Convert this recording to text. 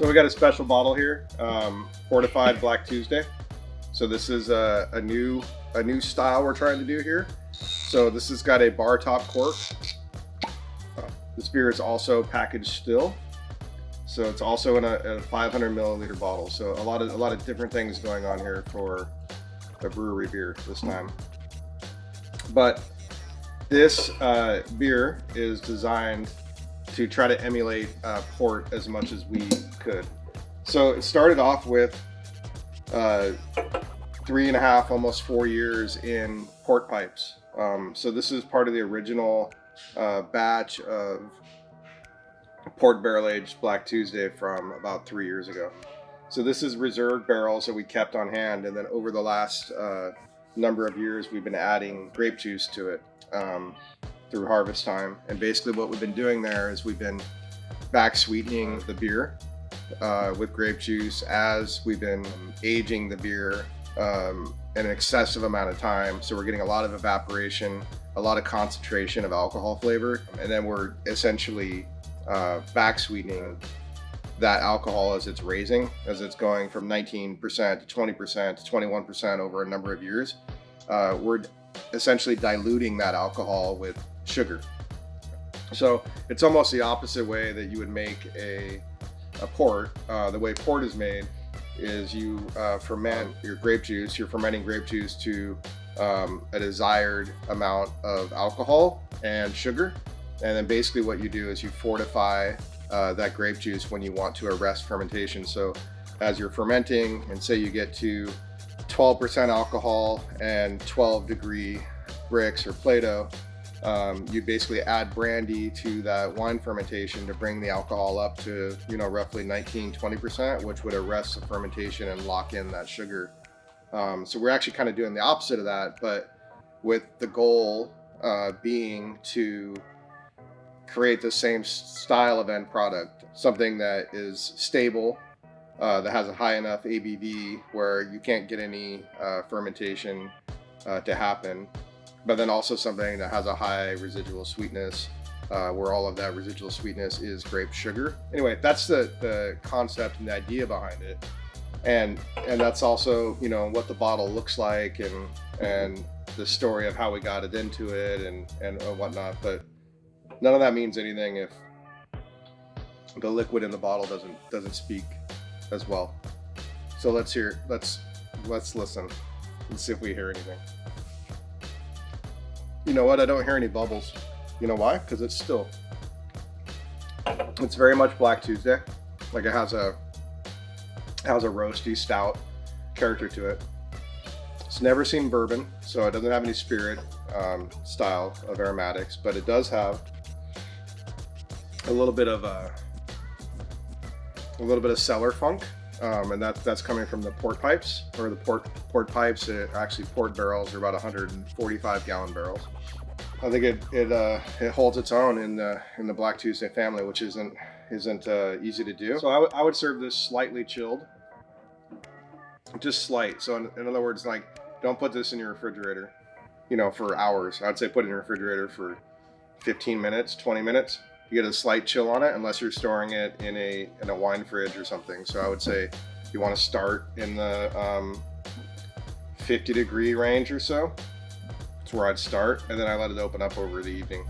So we got a special bottle here, Portified Black Tuesday. So this is a new style we're trying to do here. So this has got a bar top cork. This beer is also packaged still. So it's also in a 500 milliliter bottle. So a lot of different things going on here for a brewery beer this time. But this beer is designed to try to emulate port as much as we could. So it started off with 3.5, almost 4 years in port pipes. So this is part of the original batch of port barrel aged Black Tuesday from about 3 years ago. So this is reserve barrels that we kept on hand, and then over the last number of years we've been adding grape juice to it through harvest time. And basically what we've been doing there is we've been back sweetening the beer with grape juice as we've been aging the beer an excessive amount of time. So we're getting a lot of evaporation, a lot of concentration of alcohol flavor, and then we're essentially back sweetening that alcohol as it's raising, as it's going from 19% to 20% to 21% over a number of years. We're essentially diluting that alcohol with sugar. So it's almost the opposite way that you would make a port. The way port is made is you ferment your grape juice. You're fermenting grape juice to a desired amount of alcohol and sugar. And then basically what you do is you fortify that grape juice when you want to arrest fermentation. So as you're fermenting, and say you get to 12% alcohol and 12-degree bricks or Play-Doh, you basically add brandy to that wine fermentation to bring the alcohol up to, roughly 19-20%, which would arrest the fermentation and lock in that sugar. So we're actually kind of doing the opposite of that, but with the goal being to create the same style of end product, something that is stable, that has a high enough ABV where you can't get any fermentation to happen, but then also something that has a high residual sweetness, where all of that residual sweetness is grape sugar. Anyway, that's the concept and the idea behind it, and that's also what the bottle looks like, and the story of how we got it into it and whatnot. But none of that means anything if the liquid in the bottle doesn't speak as well. So let's listen and see if we hear anything. You know what? I don't hear any bubbles. You know why? Because it's very much Black Tuesday. Like it has a roasty, stout character to it. It's never seen bourbon, so it doesn't have any spirit style of aromatics, but it does have a little bit of cellar funk, and that's coming from the port pipes, or the port pipes. Actually, port barrels are about 145 gallon barrels. I think it holds its own in the Black Tuesday family, which isn't easy to do. So I would serve this slightly chilled, just slight. So in other words, like, don't put this in your refrigerator, for hours. I'd say put it in your refrigerator for 15 minutes, 20 minutes. You get a slight chill on it, unless you're storing it in a wine fridge or something. So I would say you want to start in the 50-degree range or so. That's where I'd start, and then I let it open up over the evening.